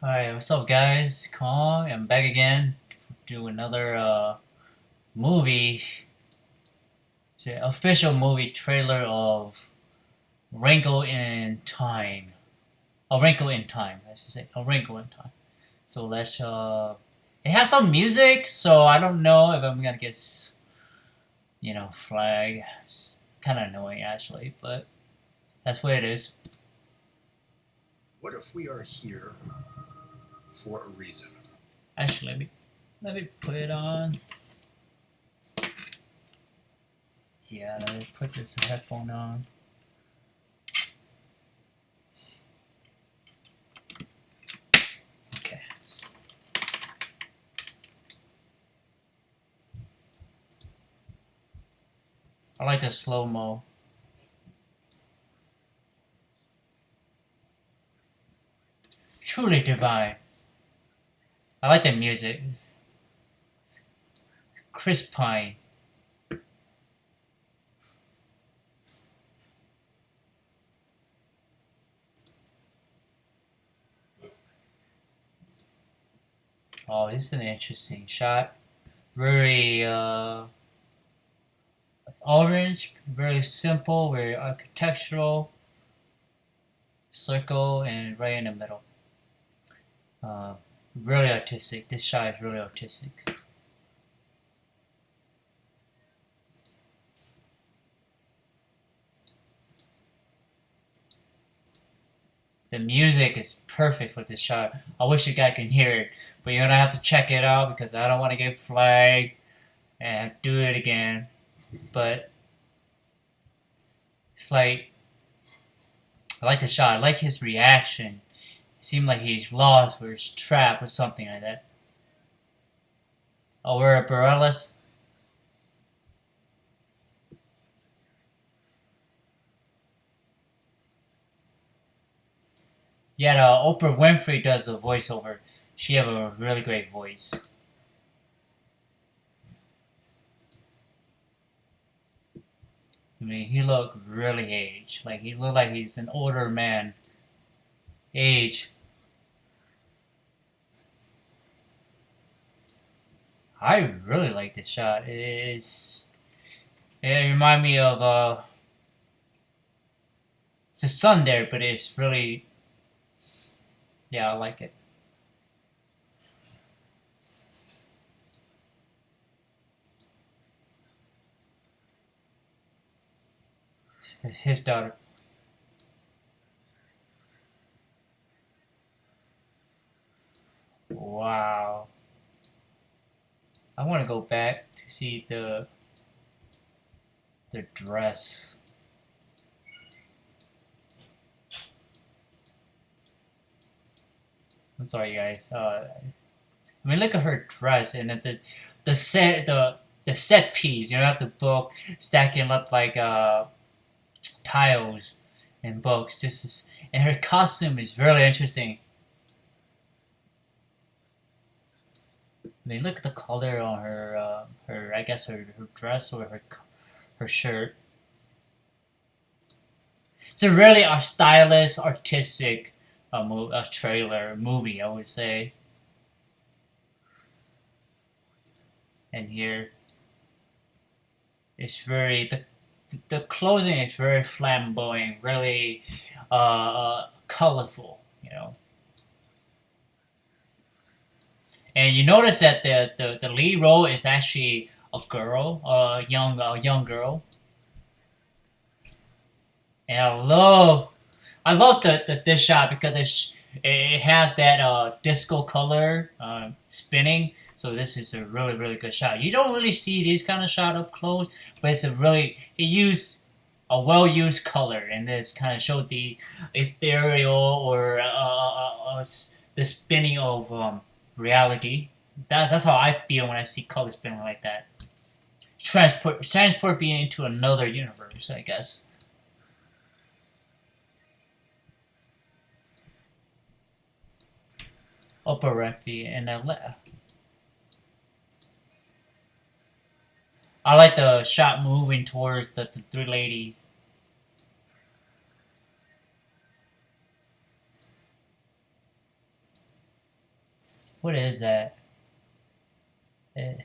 Alright, what's up guys? Kong, I'm back again to do another movie, it's an official movie trailer of Wrinkle in Time. A Wrinkle in Time, I should say. A Wrinkle in Time. So let's, it has some music, so I don't know if I'm gonna get, flag. It's kind of annoying actually, but that's what it is. What if we are here for a reason? Actually, let me put it on. Yeah, let me put this headphone on. Okay. I like the slow-mo. Truly divine. I like the music. It's Chris Pine. Oh, this is an interesting shot. Very orange, very simple, very architectural. Circle and right in the middle. Uh, really artistic. This shot is really artistic. The music is perfect for this shot. I wish you guys can hear it, but you're gonna have to check it out because I don't want to get flagged and do it again. But it's like I like the shot. I like his reaction. It seemed like he's lost or he's trapped or something like that. Oh, we're at Bareilles. Yeah, Oprah Winfrey does a voiceover. She have a really great voice. I mean, he looked really aged. Like he looked like he's an older man. Age. I really like this shot. It reminds me of the sun there, but it's really, yeah, I like it. It's his daughter. Wow. I want to go back to see the dress. I'm sorry, guys. I mean, look at her dress and the set piece. You know, have the book stacking up like tiles and books. And her costume is really interesting. I mean, look at the color on her I guess her dress or her shirt. It's a really stylish, artistic trailer movie, I would say. And here, it's very the clothing is very flamboyant, really colorful. You know, and you notice that the lead role is actually a girl, a young girl, and I love this shot because it has that disco color spinning. So this is a really really good shot. You don't really see these kind of shot up close, but it used a well used color, and this kind of showed the ethereal or the spinning of reality. That's how I feel when I see color spinning like that. Transport being into another universe, I guess. Upper Renfrey and I like the shot moving towards the three ladies. What is that? It,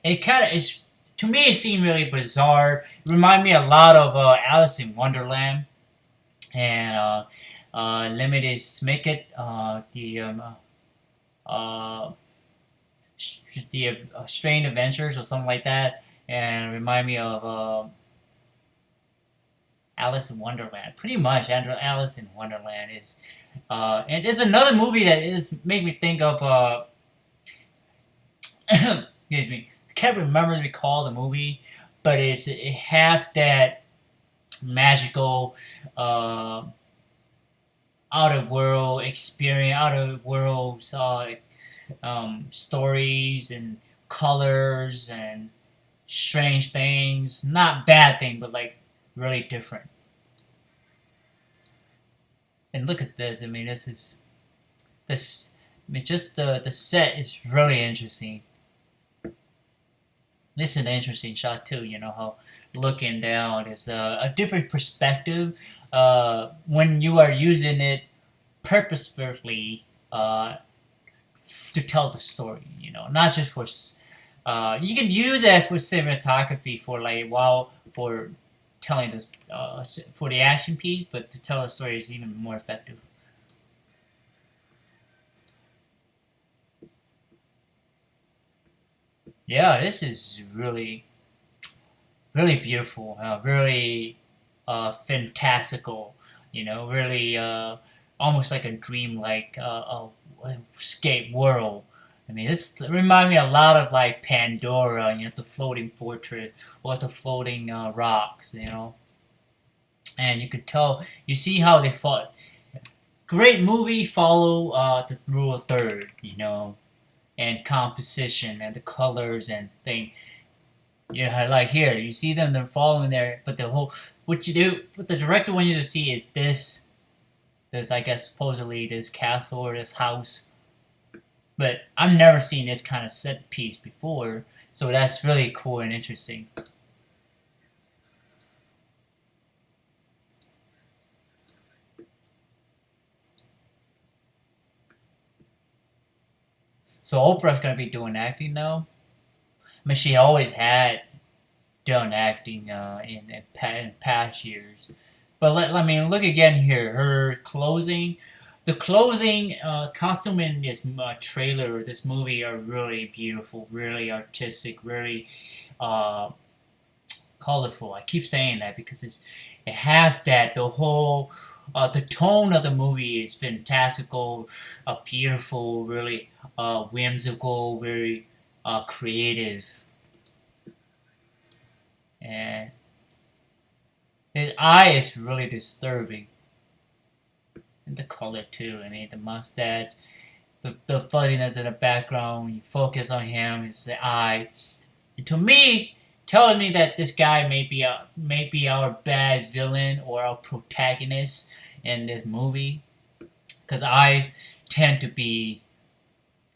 it kind of is to me. It seemed really bizarre. It reminded me a lot of Alice in Wonderland and Limited Snicket. Uh, Strange Adventures or something like that, and remind me of Alice in Wonderland. Pretty much, Alice in Wonderland is. And there's another movie that is make me think of. Excuse me. I can't recall the movie, but it had that magical outer world experience, outer world stories and colors and strange things. Not bad thing, but like really different. And look at this. I mean, this is this. I mean, just the set is really interesting. This is an interesting shot too. You know how looking down is a different perspective when you are using it purposefully to tell the story. You know, not just for. You can use that for cinematography for like for telling this for the action piece, but to tell a story is even more effective. Yeah, this is really beautiful, really fantastical. You know, really almost like a dream-like escape world. I mean, this remind me a lot of like Pandora, you know, the floating fortress or the floating rocks, you know. And you could tell, you see how they fought. Great movie, follow the rule of third, you know, and composition and the colors and thing. You know, like here, you see them, they're following there, but the whole, what you do, what the director wants you to see is this, I guess, supposedly this castle or this house. But I've never seen this kind of set piece before, so that's really cool and interesting. So Oprah's gonna be doing acting now. I mean, she always had done acting in past years. But I mean, look again here. Her closing, the closing costume in this trailer, this movie are really beautiful, really artistic, really uh, colorful. I keep saying that because it had that the whole the tone of the movie is fantastical, beautiful, really whimsical, very creative, and his eye is really disturbing. And the color too. I mean, the mustache, the fuzziness in the background. When you focus on him, it's the eye. And to me, telling me that this guy may be our bad villain or our protagonist in this movie, because eyes tend to be,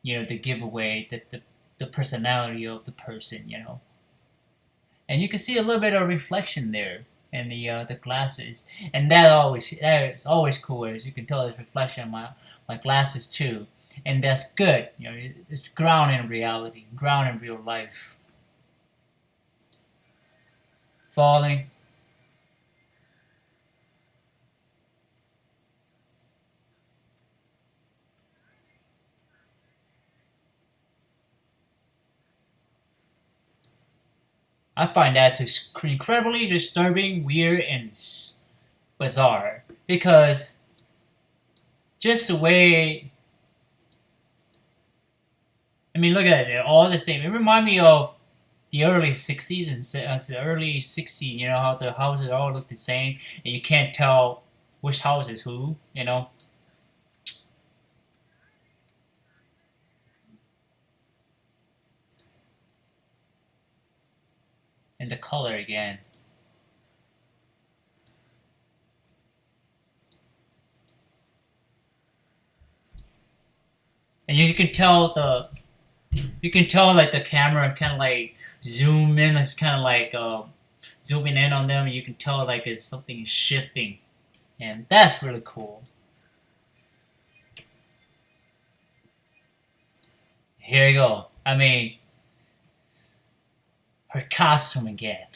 you know, the giveaway that the personality of the person, you know. And you can see a little bit of reflection there in the glasses, and that is always cool. As you can tell, there's reflection in my glasses too, and that's good. You know, it's grounded in reality, grounded in real life. Falling. I find that incredibly disturbing, weird, and bizarre because just the way. I mean, look at it; they're all the same. It reminds me of the early '60s and the early '60s. You know how the houses all look the same, and you can't tell which house is who. You know, and the color again, and you can tell like the camera kind of like zoom in. It's kind of like zooming in on them, and you can tell like it's something is shifting, and that's really cool. here you go. I mean, her costume again.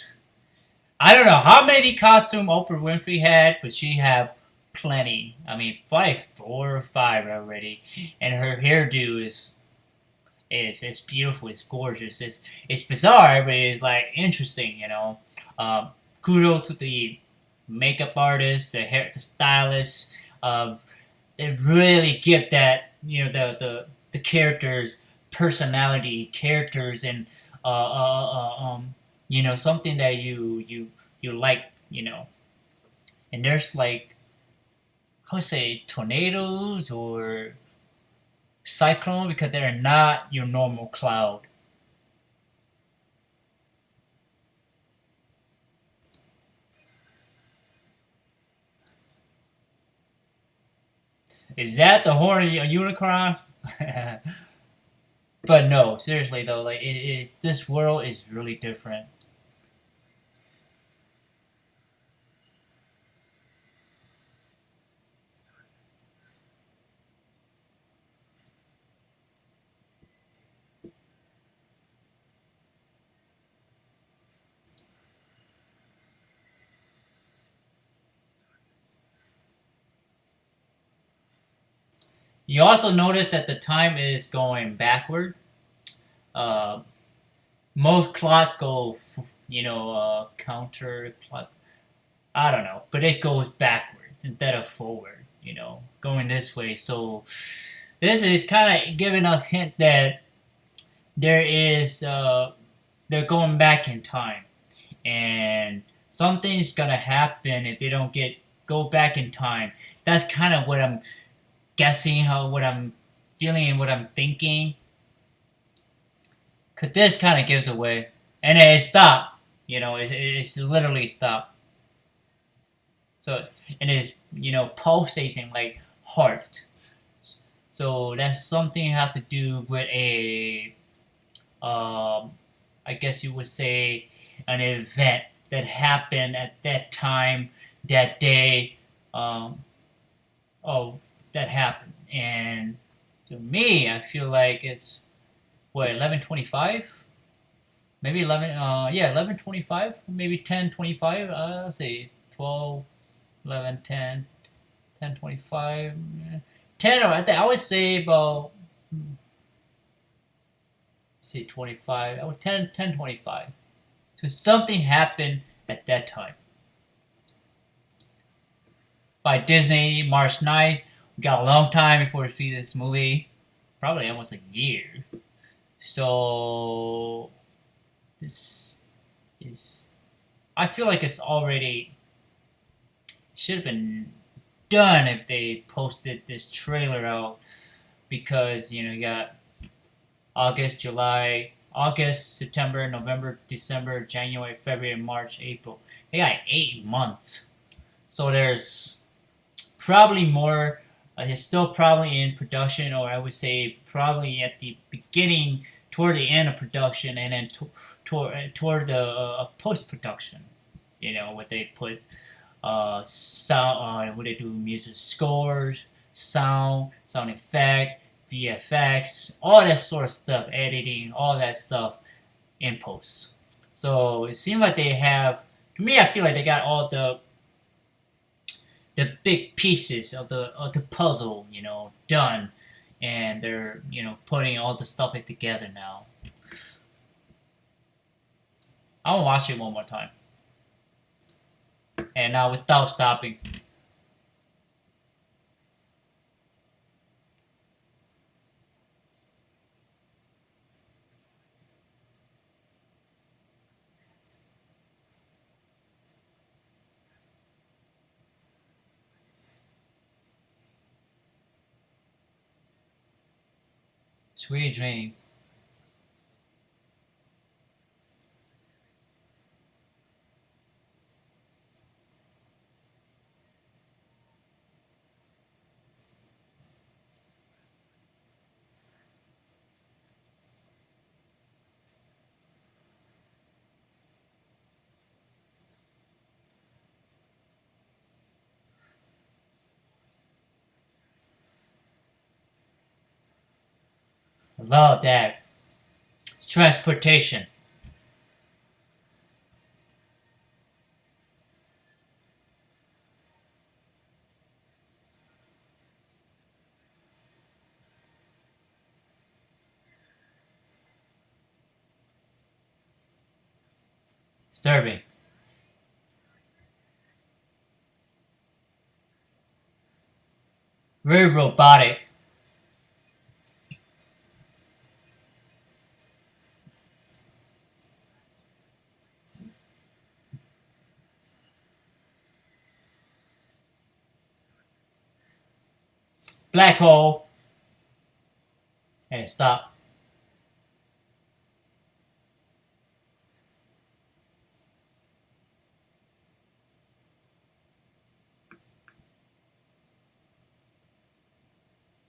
I don't know how many costume Oprah Winfrey had, but she had plenty. I mean, like 4 or 5 already, and her hairdo is it's beautiful. It's gorgeous. It's bizarre, but it's like interesting. Um, Kudos to the makeup artists, the stylists. They really give that the characters personality, characters, and something that you like. And there's like I would say tornadoes or cyclone because they're not your normal cloud. Is that the horn of a unicorn? But no, seriously though, like it is. This world is really different. You also notice that the time is going backward. Uh, Most clock go, counter clock. I don't know, but it goes backward instead of forward. Going this way. So this is kind of giving us hint that there is they're going back in time, and something's gonna happen if they don't get go back in time. That's kind of what I'm guessing, what I'm feeling, and what I'm thinking. Cause this kind of gives away, and then it stopped. It's literally stopped. So and it's pulsating like heart. So that's something you have to do with a I guess you would say, an event that happened at that time, that day, um, of that happened. And to me, I feel like it's what 11:25, maybe 11:25, maybe 10:25. Let's see, 12, 11, 10, 10:25, 10. Or I would say about. See 25. Oh, 10:25. So something happened at that time. By Disney, March 9th. We got a long time before we see this movie. Probably almost a year. So this is. I feel like it's already should have been done if they posted this trailer out because you got August, September, November, December, January, February, March, April. They got 8 months. So there's probably more. It's still probably in production, or I would say probably at the beginning, toward the end of production, and then toward the post production. What they put sound, what they do music scores, sound effect, VFX, all that sort of stuff, editing, all that stuff in post. So it seems like they have. To me, I feel like they got all the big pieces of the puzzle, done, and they're putting all the stuff together now. I'll watch it one more time, and now without stopping. Sweet dream. I love that. Transportation. Disturbing. Very robotic. Black hole. And it stopped.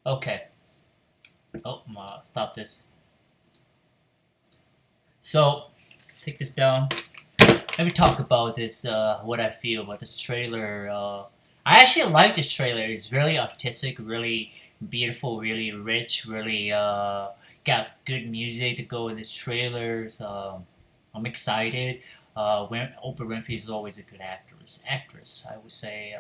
Okay. Oh, stop this. So, take this down. Let me talk about this. What I feel about this trailer. I actually like this trailer. It's really artistic, really beautiful, really rich, really got good music to go with this trailers. I'm excited. Oprah Winfrey is always a good actress. I would say.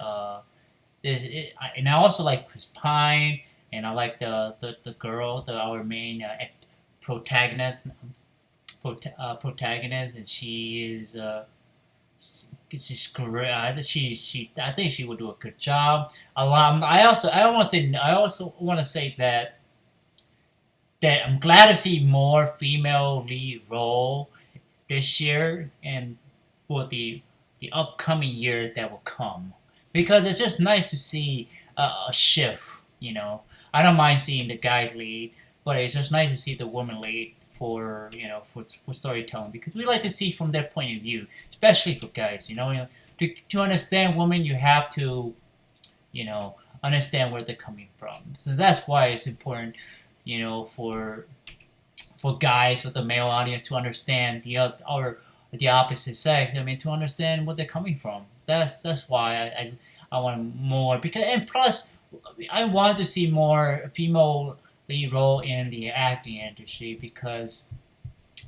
And I also like Chris Pine, and I like the girl, our main protagonist, protagonist, and she is she's great. I think she will do a good job. I also want to say that I'm glad to see more female lead role this year and for the upcoming years that will come, because it's just nice to see a shift. I don't mind seeing the guys lead, but it's just nice to see the woman lead for for storytelling, because we like to see from their point of view, especially for guys. To understand women, you have to understand where they're coming from. So that's why it's important, for guys with the male audience to understand or the opposite sex. I mean, to understand where they're coming from. That's why I want more, because, and plus I want to see more female lead role in the acting industry, because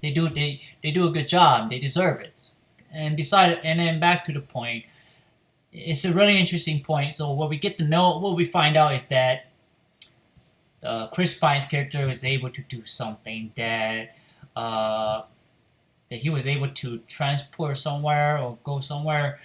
they do a good job. They deserve it. And then back to the point, it's a really interesting point. So what we find out is that Chris Pine's character is able to do something uh, that he was able to transport somewhere or go somewhere.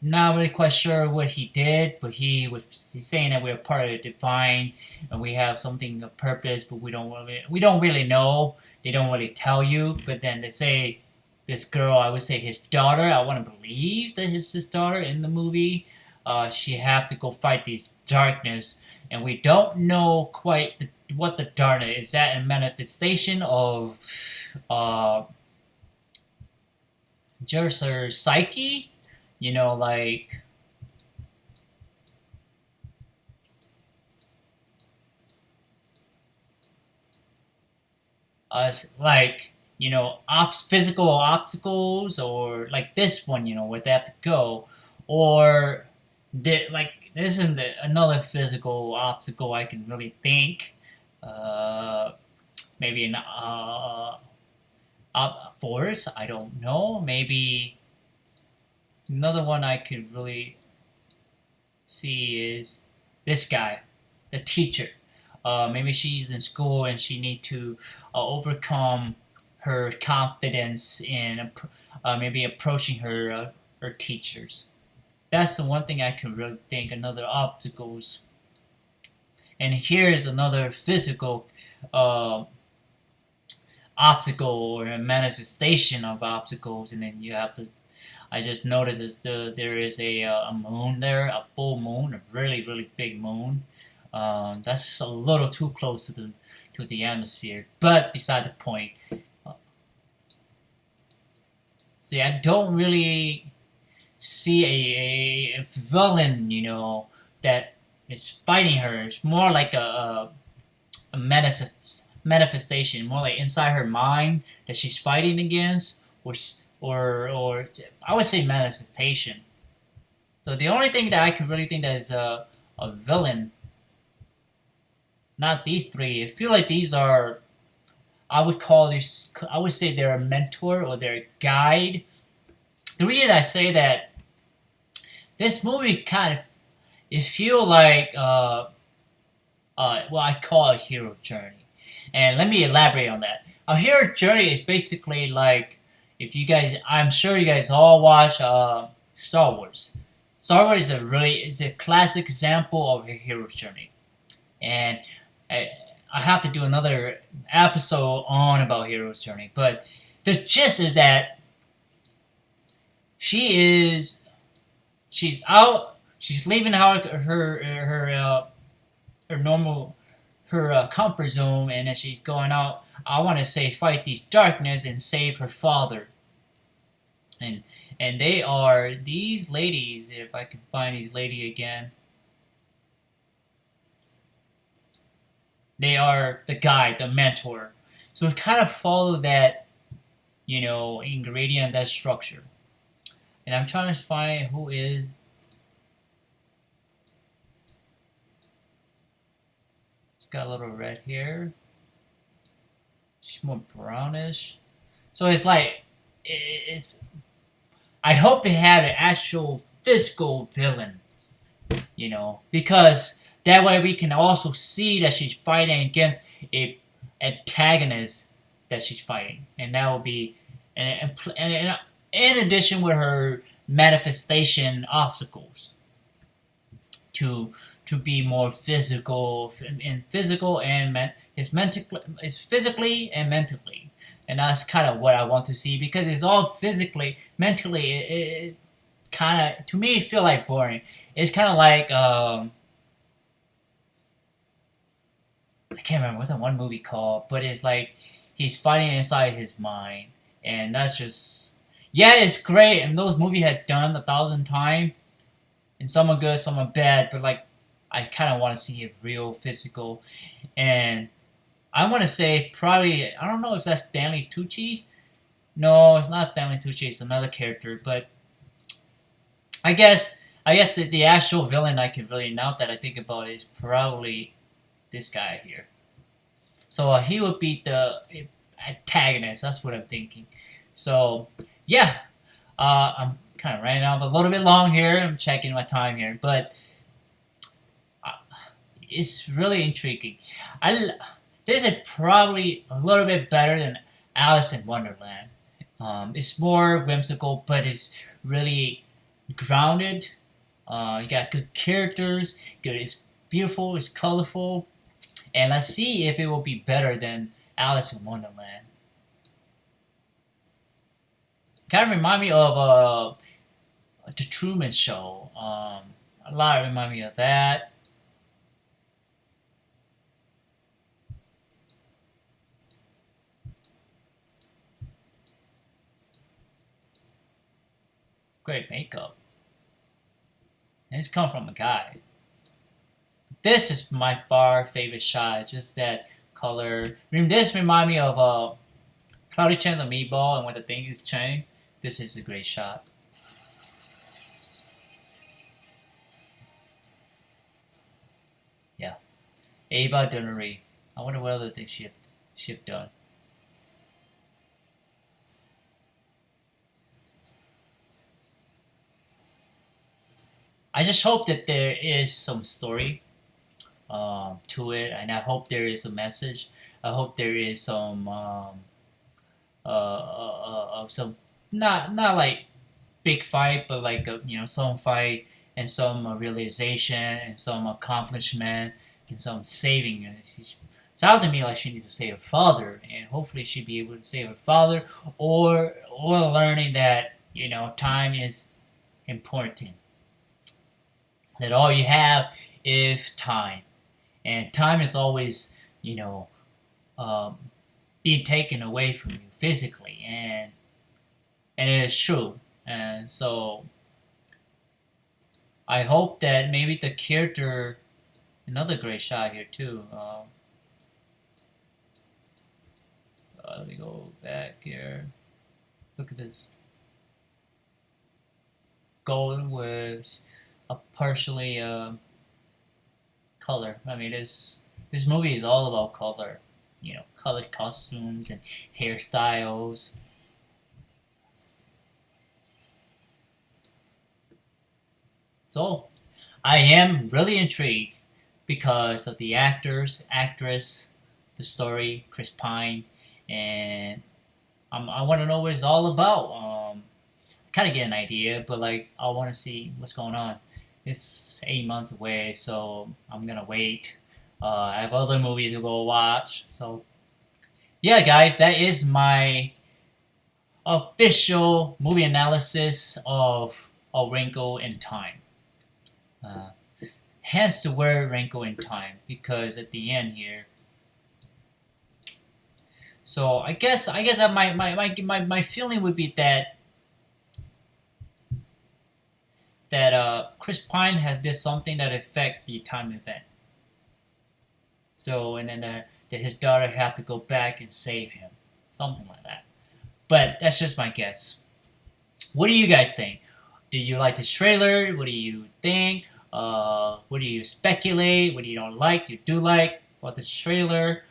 Not really quite sure what he did, but he's saying that we're part of the divine and we have something of purpose, but we don't really know. They don't really tell you. But then they say this girl, I would say his daughter. I want to believe that it's his daughter in the movie. She have to go fight these darkness, and we don't know quite what the darkness is. That a manifestation of just her psyche, like us, like physical obstacles, or like this one, where they have to go, or like this isn't another physical obstacle I can really think. Uh, Maybe an force. I don't know. Maybe another one I could really see is this guy, the teacher. Maybe she's in school and she need to overcome her confidence in maybe approaching her teachers. That's the one thing I can really think. Another obstacles, and here's another physical uh, obstacle or a manifestation of obstacles, and then you have to. I just noticed there is a moon there, a full moon, a really really big moon. That's a little too close to the atmosphere, but beside the point. Uh, See, I don't really see a villain, that is fighting her. It's more like a manifestation, more like inside her mind that she's fighting against, or I would say manifestation. So the only thing that I could really think that is a villain, not these three. I feel like these are I would say they're a mentor or they're a guide. The reason I say that, this movie kind of, it feel like what I call a hero journey. And let me elaborate on that. A hero journey is basically like, if you guys, I'm sure you guys all watch Star Wars. Star Wars is a classic example of a hero's journey, and I, I have to do another episode on about hero's journey. But the gist is that she is she's out, she's leaving her normal comfort zone, and then she's going out. I want to say fight these darkness and save her father. And they are these ladies. If I can find these lady again, they are the guide, the mentor. So it kind of follow that, ingredient, that structure. And I'm trying to find who is. She's got a little red hair. She's more brownish. So it's like, it's. I hope it had an actual physical villain, because that way we can also see that she's fighting against a antagonist that she's fighting, and that will be, and in addition with her manifestation obstacles to be more physical and it's physically and mentally, and that's kind of what I want to see, because it's all physically, mentally. It kind of, to me, feel like boring. It's kind of like I can't remember what's that one movie called, but it's like he's fighting inside his mind, and that's just, yeah, it's great, and those movies had done 1,000 times, and some are good, some are bad, but like I kind of want to see it real physical, and I want to say probably, I don't know if that's Stanley Tucci. No, it's not Stanley Tucci. It's another character, but I guess the actual villain I can really, now that I think about it, is probably this guy here. So he would be the antagonist. That's what I'm thinking. So yeah, I'm kind of running off a little bit long here. I'm checking my time here, but uh, it's really intriguing. I This is probably a little bit better than Alice in Wonderland. It's more whimsical, but it's really grounded. You got good characters. Good, it's beautiful. It's colorful, and let's see if it will be better than Alice in Wonderland. Kind of remind me of the Truman Show. A lot remind me of that. Great makeup, and it's come from a guy. This is my far favorite shot. Just that color. This remind me of Cloudy Chance of Meatball, and when the thing is changing. This is a great shot. Yeah, Ava Dunnery. I wonder what other things she have done. I just hope that there is some story to it, and I hope there is a message. I hope there is some, not like big fight, but like some fight and some realization and some accomplishment and some saving. It sounds to me like she needs to save her father, and hopefully she'd be able to save her father, or learning that time is important. That all you have is time, and time is always you know um, being taken away from you physically, and it is true. And so I hope that maybe the character, another great shot here too. Let me go back here. Look at this. Golden with a partially color. I mean, this movie is all about color. colored costumes and hairstyles. So I am really intrigued because of the actors, actress, the story, Chris Pine, and I want to know what it's all about. Kind of get an idea, but like I want to see what's going on. It's 8 months away, so I'm gonna wait. I have other movies to go watch. So yeah, guys, that is my official movie analysis of A Wrinkle in Time. Uh, Hence the word wrinkle in time, because at the end here. So I guess that my feeling would be that Chris Pine has did something that affect the time event. So and then that his daughter had to go back and save him, something like that. But that's just my guess. What do you guys think? Do you like this trailer? What do you think? What do you speculate? What do you don't like? You do like about this trailer?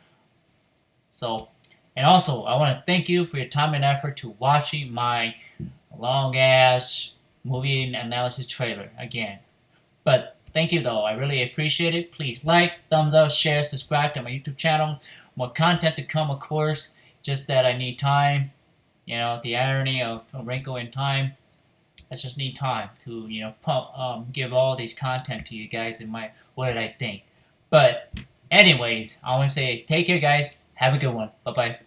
So, and also, I want to thank you for your time and effort to watching my long ass movie analysis trailer again. But thank you though, I really appreciate it. Please like, thumbs up, share, subscribe to my YouTube channel. More content to come, of course. Just that I need time. The irony of A Wrinkle in Time. I just need time to give all these content to you guys and what did I think. But anyways, I want to say take care, guys. Have a good one. Bye bye.